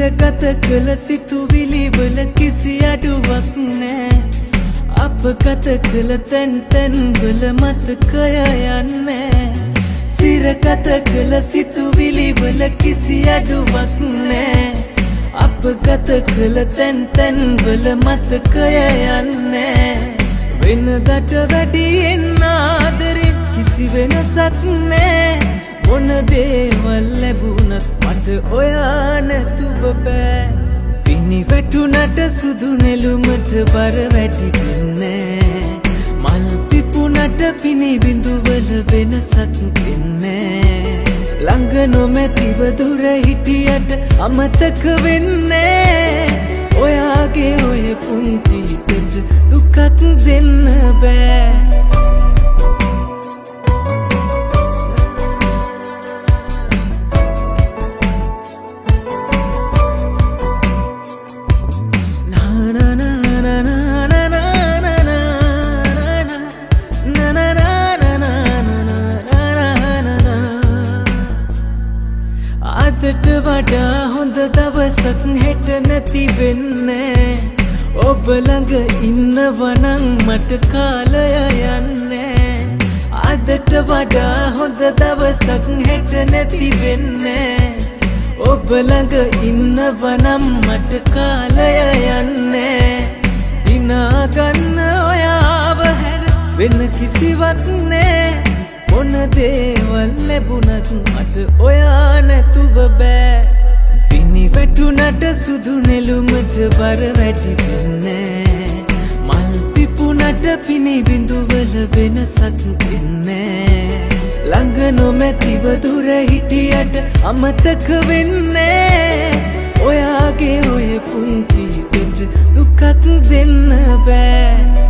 සිරගත කළ සිතුවිලි වල කිසි අඩුවක් නෑ අප ගත කළ තැන් තැන් වල මතකය යන්නේ සිරගත කළ සිතුවිලි වල කිසි අඩුවක් නෑ අප ගත කළ තැන් තැන් වල මතකය යන්නේ වෙනදට වැඩියෙන් ආදරේ කිසි වෙනසක් නෑ මොන දේවල් ලැබුණත් මට ඔයා නැතුව බෑ පිනි වැටුණට සුදු නෙළුමට බර වැටින්නේ මල් පිපුණට පිනි බිඳුවල වෙනසක් වෙන්නේ ළඟ නොමැතිව දුර හිටියට අමතක වෙන්නේ ඔයාගේ ඔය පුංචි හිතට දුකක් දෙන්න බෑ අදට වඩා හොඳ දවසක් හෙට නැති වෙන්නේ ඔබ ළඟ ඉන්නවනම් මට කාලය යන්නේ අදට වඩා හොඳ දවසක් හෙට නැති වෙන්නේ ඔබ ළඟ ඉන්නවනම් මට කාලය යන්නේ දිනා ගන්න ඔයාව හැර වෙන කිසිවක් නෑ මොන දේවල් ලැබුණත් මට ඔයා නැතුව බෑ පිනි වැටුණට සුදු නෙළුමට බර වැටින්නේ මල් පිපුණට පිනි බිඳුවල වෙනසක් වෙන්නේ ළඟ නොමැතිව දුර හිටියට අමතක වෙන්නේ ඔයාගේ ඔය පුංචි හිතට දුකක් දෙන්න බෑ